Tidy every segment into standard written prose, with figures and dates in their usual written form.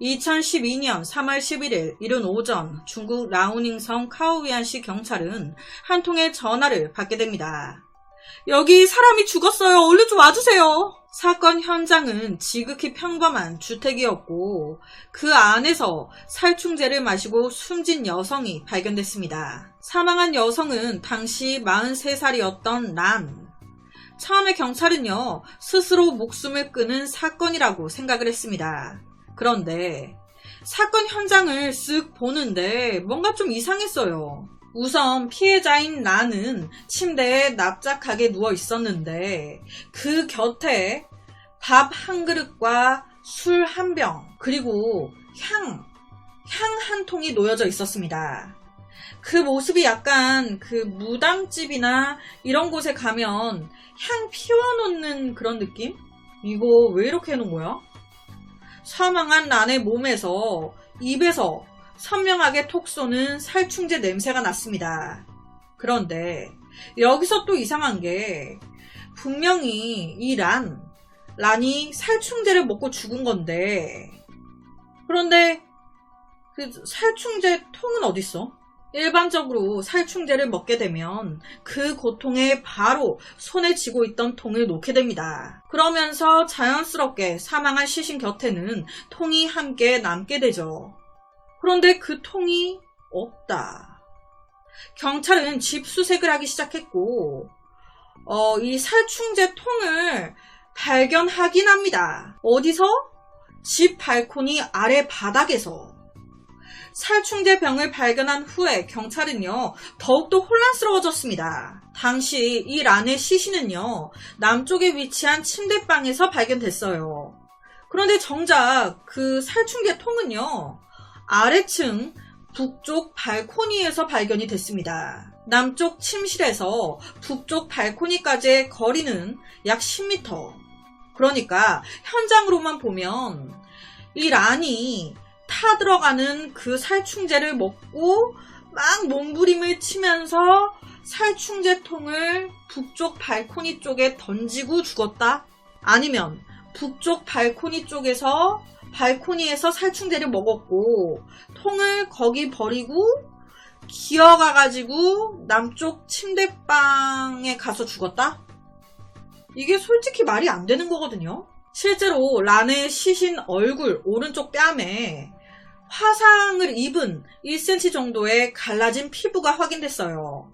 2012년 3월 11일 이른 오전 중국 라오닝성 카오위안시 경찰은 한 통의 전화를 받게 됩니다. 여기 사람이 죽었어요. 얼른 좀 와주세요. 사건 현장은 지극히 평범한 주택이었고 그 안에서 살충제를 마시고 숨진 여성이 발견됐습니다. 사망한 여성은 당시 43살이었던 란. 처음에 경찰은요, 스스로 목숨을 끊은 사건이라고 생각을 했습니다. 그런데 사건 현장을 쓱 보는데 뭔가 좀 이상했어요. 우선 피해자인 란은 침대에 납작하게 누워 있었는데 그 곁에 밥 한 그릇과 술 한 병, 그리고 향 한 통이 놓여져 있었습니다. 그 모습이 약간 그 무당집이나 이런 곳에 가면 향 피워놓는 그런 느낌? 이거 왜 이렇게 해놓은 거야? 사망한 란의 몸에서, 입에서 선명하게 톡 쏘는 살충제 냄새가 났습니다. 그런데 여기서 또 이상한 게 분명히 이 란이 살충제를 먹고 죽은 건데, 그런데 그 살충제 통은 어딨어? 일반적으로 살충제를 먹게 되면 그 고통에 바로 손에 쥐고 있던 통을 놓게 됩니다. 그러면서 자연스럽게 사망한 시신 곁에는 통이 함께 남게 되죠. 그런데 그 통이 없다. 경찰은 집 수색을 하기 시작했고 이 살충제 통을 발견하긴 합니다. 어디서? 집 발코니 아래 바닥에서. 살충제 병을 발견한 후에 경찰은요, 더욱더 혼란스러워졌습니다. 당시 이 란의 시신은요, 남쪽에 위치한 침대방에서 발견됐어요. 그런데 정작 그 살충제 통은요, 아래층 북쪽 발코니에서 발견이 됐습니다. 남쪽 침실에서 북쪽 발코니까지의 거리는 약 10m. 그러니까 현장으로만 보면 이 란이 타들어가는 그 살충제를 먹고 막 몸부림을 치면서 살충제통을 북쪽 발코니 쪽에 던지고 죽었다? 아니면 북쪽 발코니 쪽에서 발코니에서 살충제를 먹었고 통을 거기 버리고 기어가가지고 남쪽 침대방에 가서 죽었다? 이게 솔직히 말이 안 되는 거거든요. 실제로 란의 시신 얼굴 오른쪽 뺨에 화상을 입은 1cm 정도의 갈라진 피부가 확인됐어요.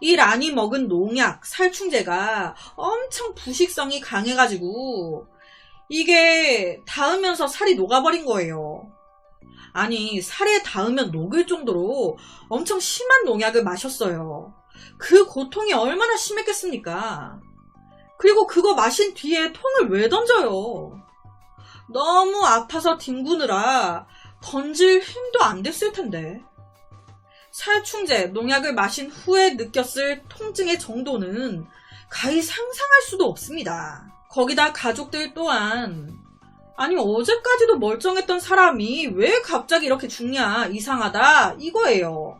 이 란이 먹은 농약, 살충제가 엄청 부식성이 강해가지고 이게 닿으면서 살이 녹아버린 거예요. 아니, 살에 닿으면 녹을 정도로 엄청 심한 농약을 마셨어요. 그 고통이 얼마나 심했겠습니까? 그리고 그거 마신 뒤에 통을 왜 던져요? 너무 아파서 뒹구느라 던질 힘도 안 됐을 텐데. 살충제, 농약을 마신 후에 느꼈을 통증의 정도는 가히 상상할 수도 없습니다. 거기다 가족들 또한 아니 어제까지도 멀쩡했던 사람이 왜 갑자기 이렇게 죽냐, 이상하다 이거예요.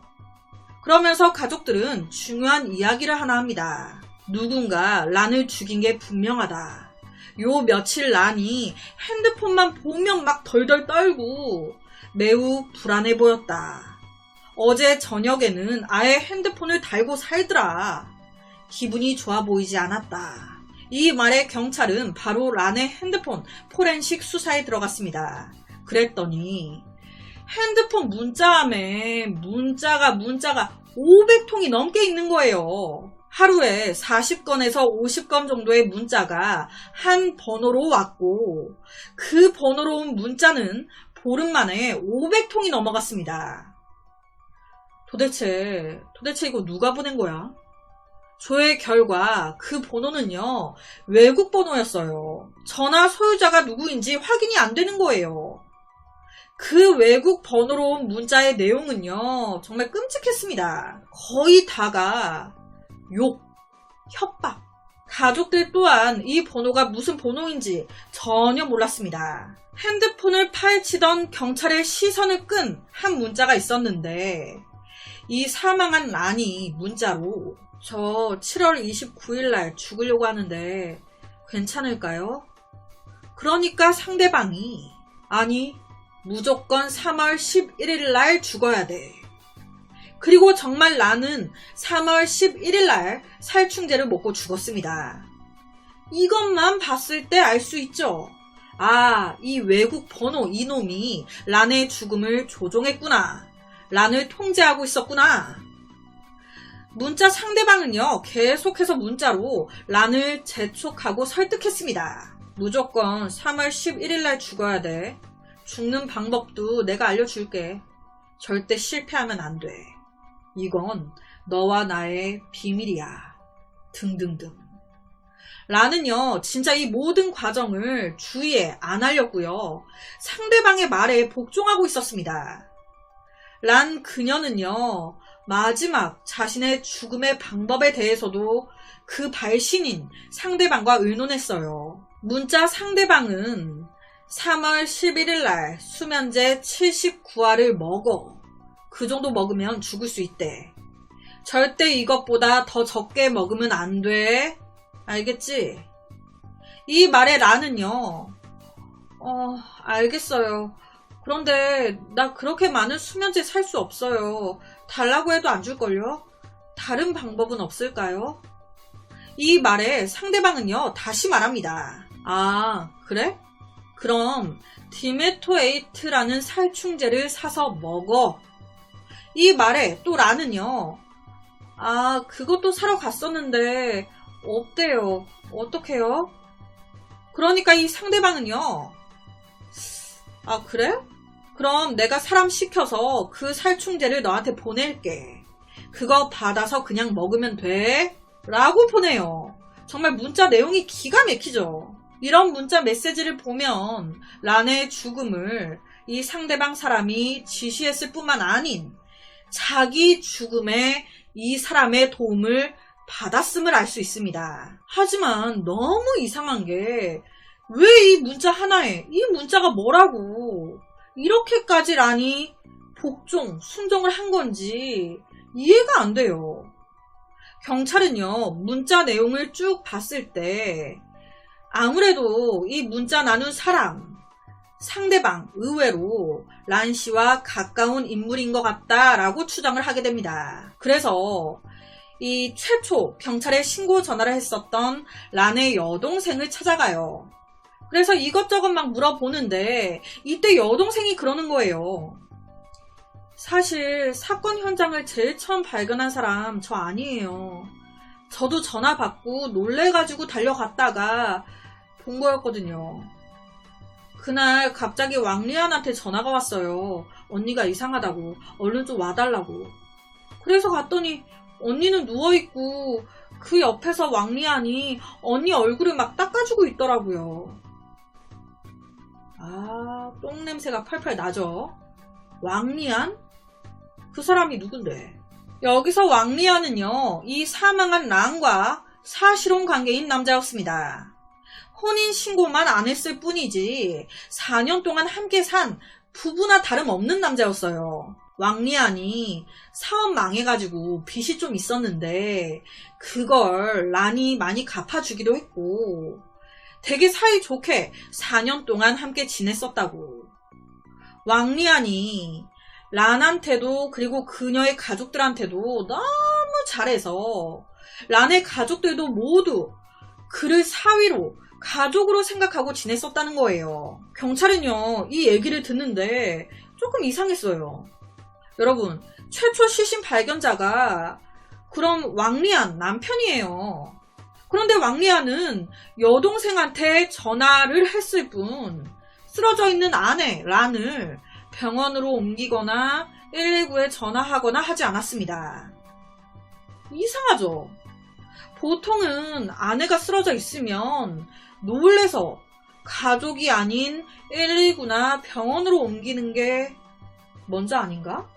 그러면서 가족들은 중요한 이야기를 하나 합니다. 누군가 란을 죽인 게 분명하다. 요 며칠 란이 핸드폰만 보면 막 덜덜 떨고 매우 불안해 보였다. 어제 저녁에는 아예 핸드폰을 달고 살더라. 기분이 좋아 보이지 않았다. 이 말에 경찰은 바로 란의 핸드폰 포렌식 수사에 들어갔습니다. 그랬더니 핸드폰 문자함에 문자가 500통이 넘게 있는 거예요. 하루에 40건에서 50건 정도의 문자가 한 번호로 왔고 그 번호로 온 문자는 보름 만에 500통이 넘어갔습니다. 도대체 이거 누가 보낸 거야? 조회 결과 그 번호는요, 외국 번호였어요. 전화 소유자가 누구인지 확인이 안 되는 거예요. 그 외국 번호로 온 문자의 내용은요, 정말 끔찍했습니다. 거의 다가 욕, 협박. 가족들 또한 이 번호가 무슨 번호인지 전혀 몰랐습니다. 핸드폰을 파헤치던 경찰의 시선을 끈 한 문자가 있었는데 이 사망한 란이 문자로 저 7월 29일 날 죽으려고 하는데 괜찮을까요? 그러니까 상대방이 아니 무조건 3월 11일 날 죽어야 돼. 그리고 정말 라는 3월 11일 날 살충제를 먹고 죽었습니다. 이것만 봤을 때 알 수 있죠. 아, 이 외국 번호 이놈이 란의 죽음을 조종했구나. 란을 통제하고 있었구나. 문자 상대방은요, 계속해서 문자로 란을 재촉하고 설득했습니다. 무조건 3월 11일 날 죽어야 돼. 죽는 방법도 내가 알려줄게. 절대 실패하면 안 돼. 이건 너와 나의 비밀이야. 등등등. 라는요, 진짜 이 모든 과정을 주위에 안 알렸고요. 상대방의 말에 복종하고 있었습니다. 란 그녀는요, 마지막 자신의 죽음의 방법에 대해서도 그 발신인 상대방과 의논했어요. 문자 상대방은 3월 11일 날 수면제 79알을 먹어. 그 정도 먹으면 죽을 수 있대. 절대 이것보다 더 적게 먹으면 안 돼. 알겠지? 이 말에 라는요, 알겠어요. 그런데 나 그렇게 많은 수면제 살 수 없어요. 달라고 해도 안 줄걸요? 다른 방법은 없을까요? 이 말에 상대방은요, 다시 말합니다. 아, 그래? 그럼 디메토에이트라는 살충제를 사서 먹어. 이 말에 또 라는요, 아, 그것도 사러 갔었는데 없대요. 어떡해요? 그러니까 이 상대방은요, 아, 그래? 그럼 내가 사람 시켜서 그 살충제를 너한테 보낼게. 그거 받아서 그냥 먹으면 돼. 라고 보내요. 정말 문자 내용이 기가 막히죠. 이런 문자 메시지를 보면 란의 죽음을 이 상대방 사람이 지시했을 뿐만 아닌 자기 죽음에 이 사람의 도움을 받았음을 알 수 있습니다. 하지만 너무 이상한 게 왜 이 문자 하나에 이 문자가 뭐라고 이렇게까지 란이 복종, 순종을 한 건지 이해가 안 돼요. 경찰은요, 문자 내용을 쭉 봤을 때 아무래도 이 문자 나눈 사람, 상대방 의외로 란 씨와 가까운 인물인 것 같다라고 추정을 하게 됩니다. 그래서 이 최초 경찰에 신고 전화를 했었던 란의 여동생을 찾아가요. 그래서 이것저것 막 물어보는데 이때 여동생이 그러는 거예요. 사실 사건 현장을 제일 처음 발견한 사람 저 아니에요. 저도 전화 받고 놀래가지고 달려갔다가 본 거였거든요. 그날 갑자기 왕리안한테 전화가 왔어요. 언니가 이상하다고, 얼른 좀 와달라고. 그래서 갔더니 언니는 누워있고 그 옆에서 왕리안이 언니 얼굴을 막 닦아주고 있더라고요. 아, 똥냄새가 펄펄 나죠? 왕리안? 그 사람이 누군데? 여기서 왕리안은요, 이 사망한 란과 사실혼 관계인 남자였습니다. 혼인신고만 안 했을 뿐이지 4년 동안 함께 산 부부나 다름없는 남자였어요. 왕리안이 사업 망해가지고 빚이 좀 있었는데 그걸 란이 많이 갚아주기도 했고 되게 사이좋게 4년 동안 함께 지냈었다고. 왕리안이 란한테도 그리고 그녀의 가족들한테도 너무 잘해서 란의 가족들도 모두 그를 사위로 가족으로 생각하고 지냈었다는 거예요. 경찰은요, 이 얘기를 듣는데 조금 이상했어요. 여러분, 최초 시신 발견자가 그럼 왕리안 남편이에요. 그런데 왕리안은 여동생한테 전화를 했을 뿐 쓰러져 있는 아내 란을 병원으로 옮기거나 119에 전화하거나 하지 않았습니다. 이상하죠? 보통은 아내가 쓰러져 있으면 놀래서 가족이 아닌 119나 병원으로 옮기는 게 먼저 아닌가?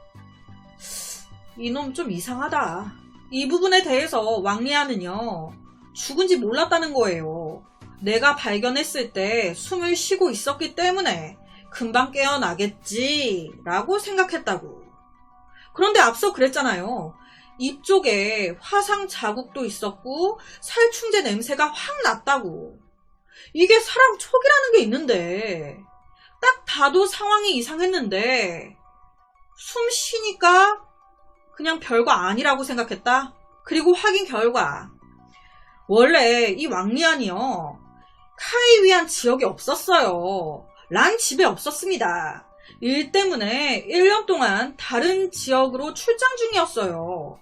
이놈 좀 이상하다. 이 부분에 대해서 왕리안은요, 죽은지 몰랐다는 거예요. 내가 발견했을 때 숨을 쉬고 있었기 때문에 금방 깨어나겠지 라고 생각했다고. 그런데 앞서 그랬잖아요. 입 쪽에 화상 자국도 있었고 살충제 냄새가 확 났다고. 이게 사람 촉이라는 게 있는데 딱 봐도 상황이 이상했는데 숨 쉬니까 그냥 별거 아니라고 생각했다. 그리고 확인 결과 원래 이 왕리안이요 카이 위안 지역에 없었어요. 란 집에 없었습니다. 일 때문에 1년 동안 다른 지역으로 출장 중이었어요.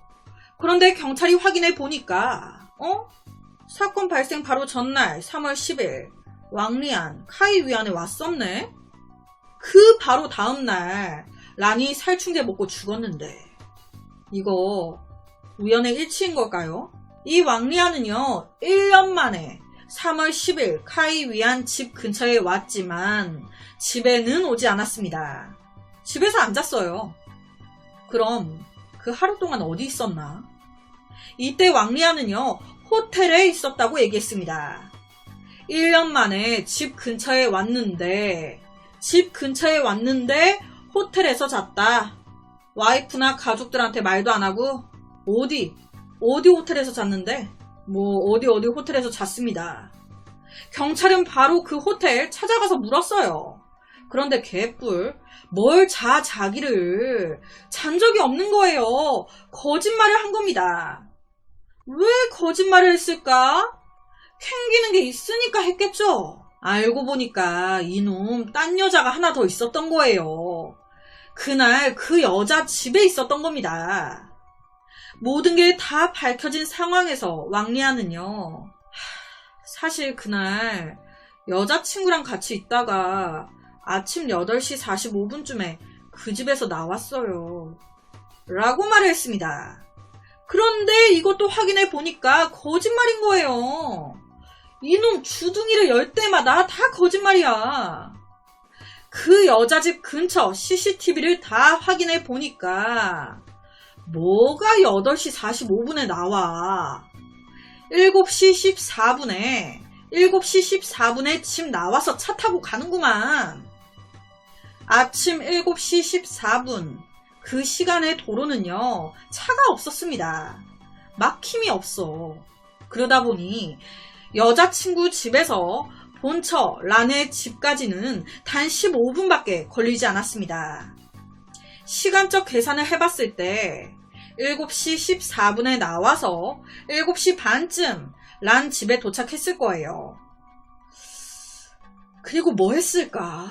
그런데 경찰이 확인해 보니까 사건 발생 바로 전날 3월 10일 왕리안 카이 위안에 왔었네. 그 바로 다음날 란이 살충제 먹고 죽었는데 이거 우연의 일치인 걸까요? 이 왕리안은요 1년 만에 3월 10일 카이 위안 집 근처에 왔지만 집에는 오지 않았습니다. 집에서 안 잤어요. 그럼 그 하루 동안 어디 있었나? 이때 왕리안은요 호텔에 있었다고 얘기했습니다. 1년 만에 집 근처에 왔는데 호텔에서 잤다. 와이프나 가족들한테 말도 안 하고 어디 호텔에서 잤는데 어디 호텔에서 잤습니다. 경찰은 바로 그 호텔 찾아가서 물었어요. 그런데 개뿔 뭘 자기를 잔 적이 없는 거예요. 거짓말을 한 겁니다. 왜 거짓말을 했을까? 캥기는 게 있으니까 했겠죠. 알고 보니까 이놈 딴 여자가 하나 더 있었던 거예요. 그날 그 여자 집에 있었던 겁니다. 모든 게 다 밝혀진 상황에서 왕리안은요 사실 그날 여자친구랑 같이 있다가 아침 8시 45분쯤에 그 집에서 나왔어요 라고 말을 했습니다. 그런데 이것도 확인해 보니까 거짓말인 거예요. 이놈 주둥이를 열 때마다 다 거짓말이야. 그 여자 집 근처 CCTV를 다 확인해 보니까 뭐가 8시 45분에 나와. 7시 14분에 집 나와서 차 타고 가는구만. 아침 7시 14분 그 시간에 도로는요 차가 없었습니다. 막힘이 없어. 그러다 보니 여자친구 집에서 본처 란의 집까지는 단 15분밖에 걸리지 않았습니다. 시간적 계산을 해봤을 때 7시 14분에 나와서 7시 반쯤 란 집에 도착했을 거예요. 그리고 뭐 했을까?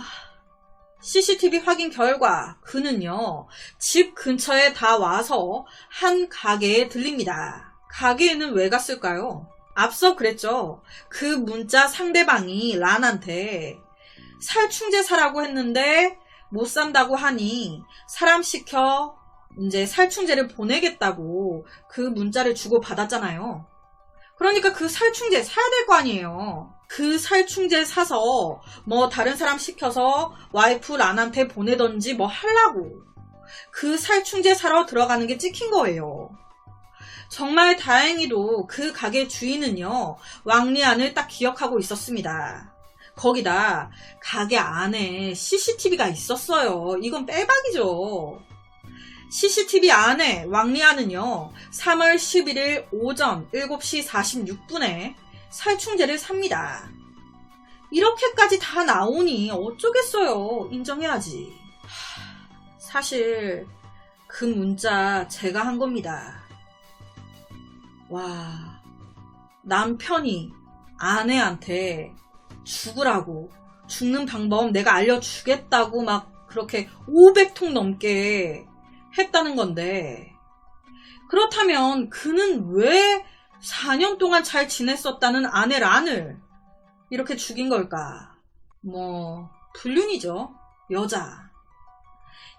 CCTV 확인 결과 그는요 집 근처에 다 와서 한 가게에 들립니다. 가게에는 왜 갔을까요? 앞서 그랬죠. 그 문자 상대방이 란한테 살충제 사라고 했는데 못 산다고 하니 사람 시켜 이제 살충제를 보내겠다고 그 문자를 주고 받았잖아요. 그러니까 그 살충제 사야 될 거 아니에요. 그 살충제 사서 다른 사람 시켜서 와이프 란한테 보내던지 하려고 그 살충제 사러 들어가는 게 찍힌 거예요. 정말 다행히도 그 가게 주인은요 왕리안을 딱 기억하고 있었습니다. 거기다 가게 안에 CCTV가 있었어요. 이건 빼박이죠. CCTV 안에 왕리안은요 3월 11일 오전 7시 46분에 살충제를 삽니다. 이렇게까지 다 나오니 어쩌겠어요. 인정해야지. 사실 그 문자 제가 한 겁니다. 와, 남편이 아내한테 죽으라고 죽는 방법 내가 알려주겠다고 막 그렇게 500통 넘게 했다는 건데 그렇다면 그는 왜 4년 동안 잘 지냈었다는 아내 란을 이렇게 죽인 걸까? 불륜이죠. 여자.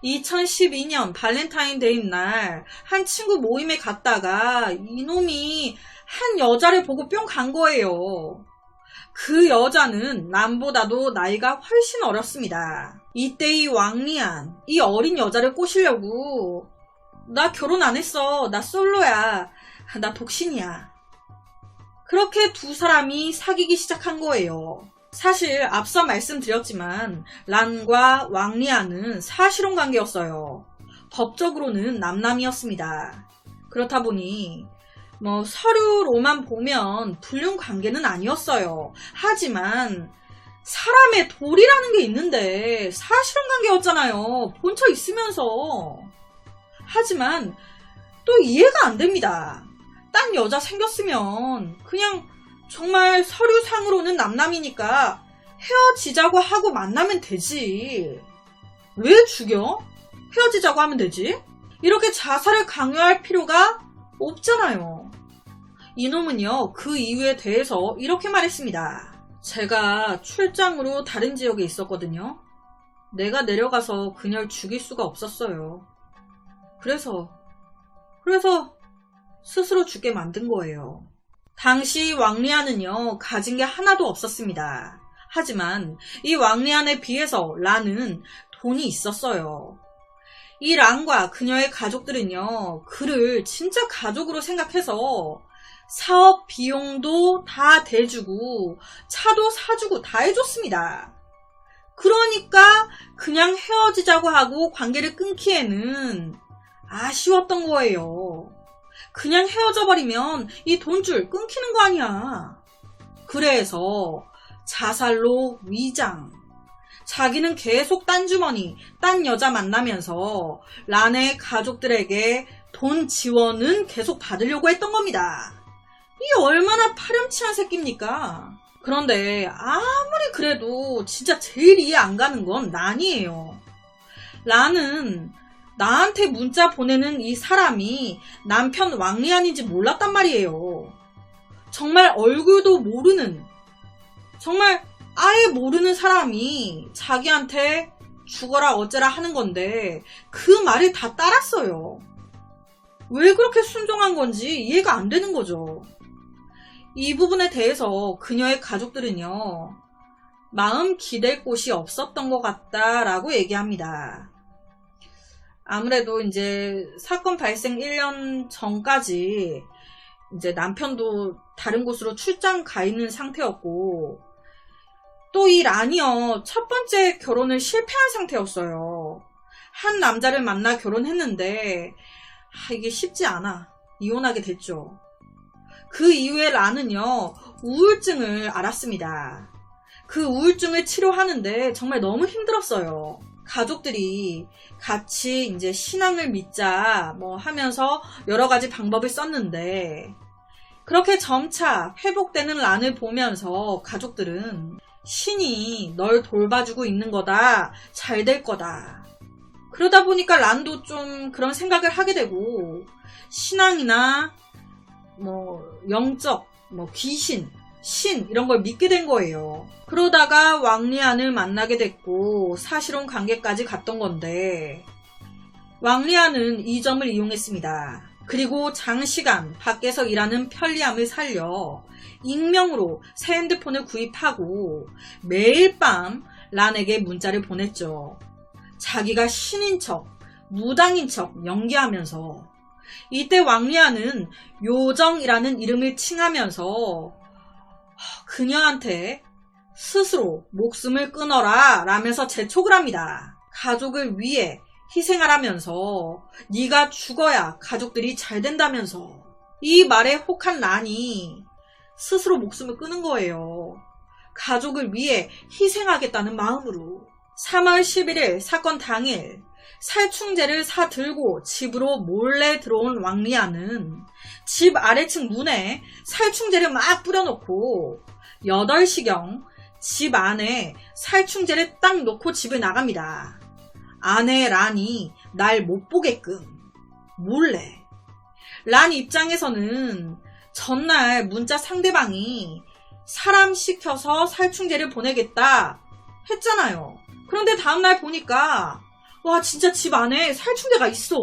2012년 발렌타인데이 날 한 친구 모임에 갔다가 이놈이 한 여자를 보고 뿅 간 거예요. 그 여자는 남보다도 나이가 훨씬 어렸습니다. 이때 이 왕리안, 이 어린 여자를 꼬시려고 나 결혼 안 했어. 나 솔로야. 나 독신이야. 그렇게 두 사람이 사귀기 시작한 거예요. 사실 앞서 말씀드렸지만 란과 왕리안은 사실혼 관계였어요. 법적으로는 남남이었습니다. 그렇다 보니 서류로만 보면 불륜 관계는 아니었어요. 하지만 사람의 돌이라는 게 있는데 사실관계였잖아요. 본처 있으면서. 하지만 또 이해가 안 됩니다. 딴 여자 생겼으면 그냥 정말 서류상으로는 남남이니까 헤어지자고 하고 만나면 되지. 왜 죽여? 헤어지자고 하면 되지. 이렇게 자살을 강요할 필요가 없잖아요. 이놈은요, 그 이유에 대해서 이렇게 말했습니다. 제가 출장으로 다른 지역에 있었거든요. 내가 내려가서 그녀를 죽일 수가 없었어요. 그래서 스스로 죽게 만든 거예요. 당시 왕리안은요, 가진 게 하나도 없었습니다. 하지만 이 왕리안에 비해서 란은 돈이 있었어요. 이 란과 그녀의 가족들은요, 그를 진짜 가족으로 생각해서 사업 비용도 다 대주고 차도 사주고 다 해줬습니다. 그러니까 그냥 헤어지자고 하고 관계를 끊기에는 아쉬웠던 거예요. 그냥 헤어져 버리면 이 돈줄 끊기는 거 아니야. 그래서 자살로 위장. 자기는 계속 딴 주머니, 딴 여자 만나면서 란의 가족들에게 돈 지원은 계속 받으려고 했던 겁니다. 이게 얼마나 파렴치한 새끼입니까? 그런데 아무리 그래도 진짜 제일 이해 안 가는 건 란이에요. 란은 나한테 문자 보내는 이 사람이 남편 왕리안인지 몰랐단 말이에요. 정말 얼굴도 모르는, 정말 아예 모르는 사람이 자기한테 죽어라 어쩌라 하는 건데 그 말을 다 따랐어요. 왜 그렇게 순종한 건지 이해가 안 되는 거죠. 이 부분에 대해서 그녀의 가족들은요, 마음 기댈 곳이 없었던 것 같다라고 얘기합니다. 아무래도 이제 사건 발생 1년 전까지 이제 남편도 다른 곳으로 출장 가 있는 상태였고, 또 이 란이요, 첫 번째 결혼을 실패한 상태였어요. 한 남자를 만나 결혼했는데 이게 쉽지 않아. 이혼하게 됐죠. 그 이후에 란은요, 우울증을 앓았습니다. 그 우울증을 치료하는데 정말 너무 힘들었어요. 가족들이 같이 이제 신앙을 믿자 뭐 하면서 여러 가지 방법을 썼는데, 그렇게 점차 회복되는 란을 보면서 가족들은 신이 널 돌봐주고 있는 거다, 잘 될 거다. 그러다 보니까 란도 좀 그런 생각을 하게 되고, 신앙이나 뭐 영적, 뭐 귀신, 신 이런 걸 믿게 된 거예요. 그러다가 왕리안을 만나게 됐고 사실혼 관계까지 갔던 건데, 왕리안은 이 점을 이용했습니다. 그리고 장시간 밖에서 일하는 편리함을 살려 익명으로 새 핸드폰을 구입하고 매일 밤 란에게 문자를 보냈죠. 자기가 신인 척, 무당인 척 연기하면서. 이때 왕리안은 요정이라는 이름을 칭하면서 그녀한테 스스로 목숨을 끊어라 라면서 재촉을 합니다. 가족을 위해 희생하라면서, 네가 죽어야 가족들이 잘 된다면서. 이 말에 혹한 란이 스스로 목숨을 끊은 거예요. 가족을 위해 희생하겠다는 마음으로. 3월 11일 사건 당일 살충제를 사들고 집으로 몰래 들어온 왕리안은 집 아래층 문에 살충제를 막 뿌려놓고 8시경 집 안에 살충제를 딱 놓고 집을 나갑니다. 아내 란이 날 못 보게끔 몰래. 란 입장에서는 전날 문자 상대방이 사람 시켜서 살충제를 보내겠다 했잖아요. 그런데 다음날 보니까 와, 진짜 집 안에 살충제가 있어.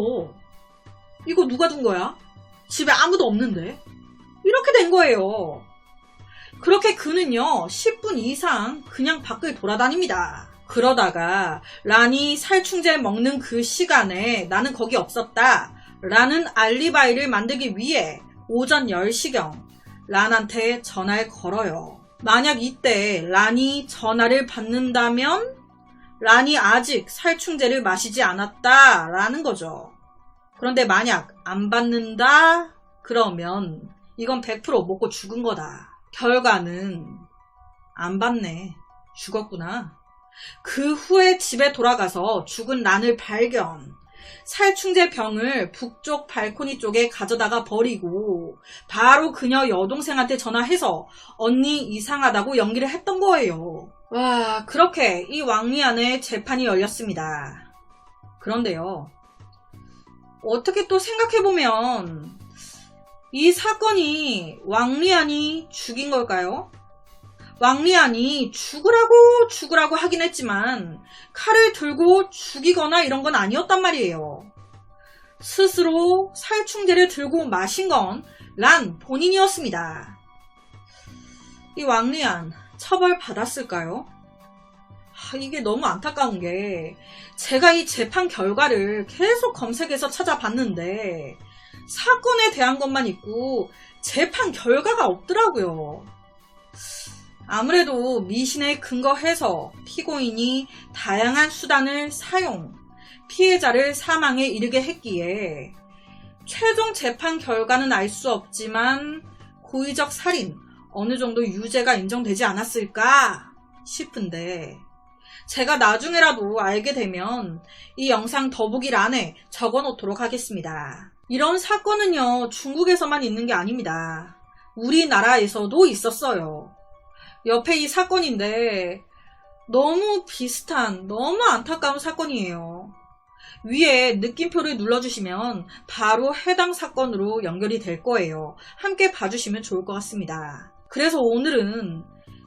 이거 누가 둔 거야? 집에 아무도 없는데. 이렇게 된 거예요. 그렇게 그는요 10분 이상 그냥 밖을 돌아다닙니다. 그러다가 란이 살충제 먹는 그 시간에 나는 거기 없었다 라는 알리바이를 만들기 위해 오전 10시경 란한테 전화를 걸어요. 만약 이때 란이 전화를 받는다면 란이 아직 살충제를 마시지 않았다 라는 거죠. 그런데 만약 안 받는다 그러면 이건 100% 먹고 죽은 거다. 결과는 안 받네. 죽었구나. 그 후에 집에 돌아가서 죽은 란을 발견. 살충제 병을 북쪽 발코니 쪽에 가져다가 버리고 바로 그녀 여동생한테 전화해서 언니 이상하다고 연기를 했던 거예요. 와, 그렇게 이 왕리안의 재판이 열렸습니다. 그런데요, 어떻게 또 생각해보면 이 사건이 왕리안이 죽인 걸까요? 왕리안이 죽으라고 하긴 했지만 칼을 들고 죽이거나 이런 건 아니었단 말이에요. 스스로 살충제를 들고 마신 건 란 본인이었습니다. 이 왕리안 처벌받았을까요? 이게 너무 안타까운 게 제가 이 재판 결과를 계속 검색해서 찾아봤는데 사건에 대한 것만 있고 재판 결과가 없더라고요. 아무래도 미신에 근거해서 피고인이 다양한 수단을 사용, 피해자를 사망에 이르게 했기에 최종 재판 결과는 알 수 없지만 고의적 살인, 어느 정도 유죄가 인정되지 않았을까 싶은데 제가 나중에라도 알게 되면 이 영상 더보기란에 적어놓도록 하겠습니다. 이런 사건은요, 중국에서만 있는 게 아닙니다. 우리나라에서도 있었어요. 옆에 이 사건인데 너무 비슷한, 너무 안타까운 사건이에요. 위에 느낌표를 눌러주시면 바로 해당 사건으로 연결이 될 거예요. 함께 봐주시면 좋을 것 같습니다. 그래서 오늘은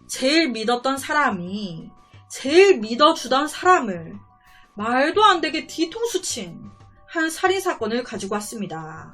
제일 믿었던 사람이 제일 믿어주던 사람을 말도 안 되게 뒤통수 친 한 살인사건을 가지고 왔습니다.